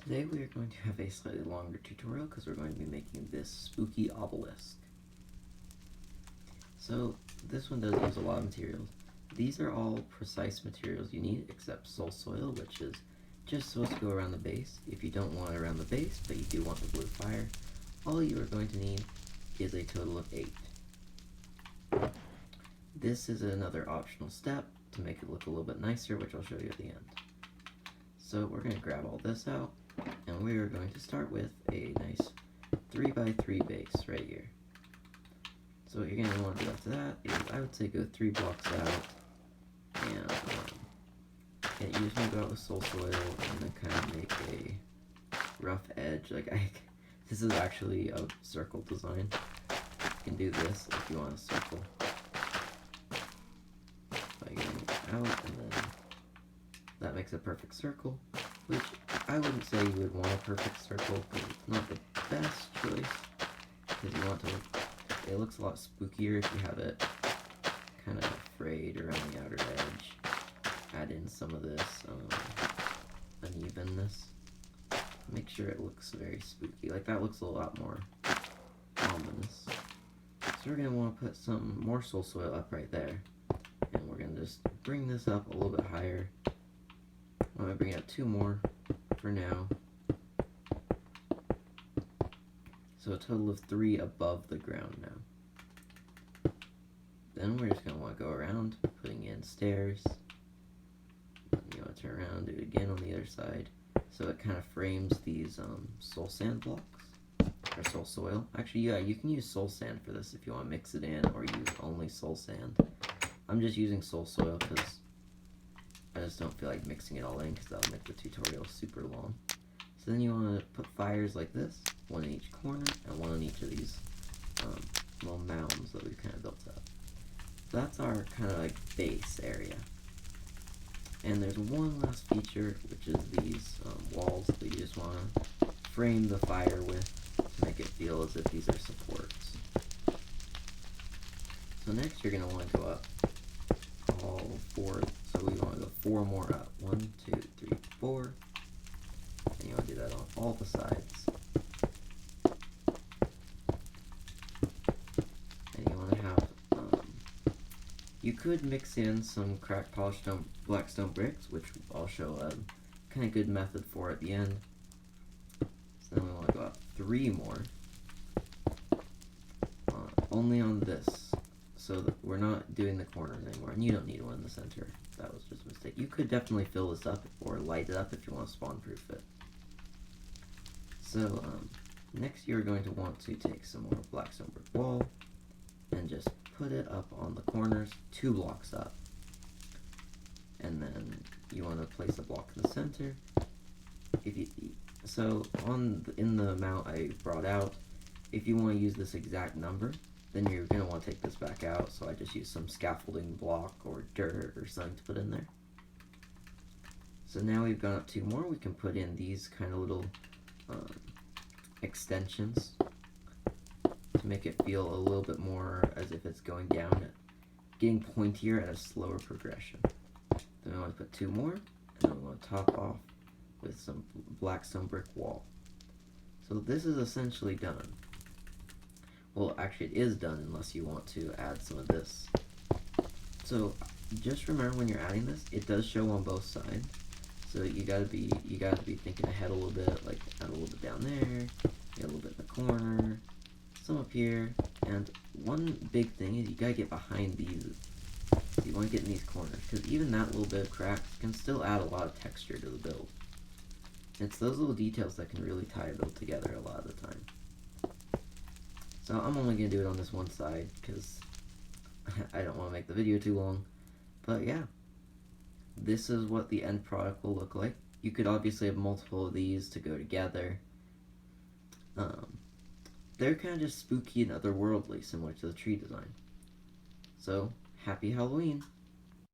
Today we are going to have a slightly longer tutorial because we're going to be making this spooky obelisk. So this one does use a lot of materials. These are all precise materials you need except soul soil, which is just supposed to go around the base. If you don't want it around the base, but you do want the blue fire, all you are going to need is a total of 8. This is another optional step to make it look a little bit nicer, which I'll show you at the end. So we're going to grab all this out, and we are going to start with a nice 3x3 base right here. So what you're going to want to do after that is, I would say, go 3 blocks out, and you just want to go out with soul soil and then kind of make a rough edge. This is actually a circle design. You can do this if you want a circle by getting it out, and then that makes a perfect circle, which I wouldn't say you would want a perfect circle because it's not the best choice, because you want to, it looks a lot spookier if you have it kind of frayed around the outer edge. Add in some of this unevenness. Make sure it looks very spooky. Like, that looks a lot more ominous. So we're going to want to put some more soul soil up right there. And we're going to just bring this up a little bit higher. I'm going to bring it up 2 more for now. So a total of 3 above the ground now. Then we're just going to want to go around, putting in stairs. You want to turn around, do it again on the other side. So it kind of frames these soul sand blocks, or soul soil. Actually, yeah, you can use soul sand for this if you want to mix it in, or use only soul sand. I'm just using soul soil because I just don't feel like mixing it all in, because that'll make the tutorial super long. So then you want to put fires like this, 1 in each corner, and 1 on each of these little mounds that we've kind of built up. So that's our kind of like base area. And there's one last feature, which is these walls that you just want to frame the fire with to make it feel as if these are supports. So next you're going to want to go up all 4, so we want to go 4 more up. 1, 2, 3, 4. And you want to do that on all the sides. And you want to have, you could mix in some cracked polished black stone bricks, which I'll show a kind of good method for at the end. So then we want to go up 3 more, only on this, so that we're not doing the corners anymore, and you don't need one in the center. That was just a mistake. You could definitely fill this up or light it up if you want to spawn proof it. So next you're going to want to take some more black stone brick wall and just put it up on the corners, 2 blocks up. And then you want to place a block in the center. In the amount I brought out, if you want to use this exact number, then you're going to want to take this back out. So I just use some scaffolding block or dirt or something to put in there. So now we've gone up 2 more. We can put in these kind of little extensions to make it feel a little bit more as if it's going down, getting pointier at a slower progression. Then we want to put 2 more, and then we want to top off with some black stone brick wall. So this is essentially done. Well, actually it is done unless you want to add some of this. So just remember, when you're adding this, it does show on both sides. So you gotta be thinking ahead a little bit, like add a little bit down there, get a little bit in the corner, some up here, and one big thing is you gotta get behind these. You want to get in these corners, because even that little bit of cracks can still add a lot of texture to the build. It's those little details that can really tie a build together a lot of the time. So I'm only going to do it on this one side, because I don't want to make the video too long. But yeah, this is what the end product will look like. You could obviously have multiple of these to go together. They're kind of just spooky and otherworldly, similar to the tree design. So, happy Halloween!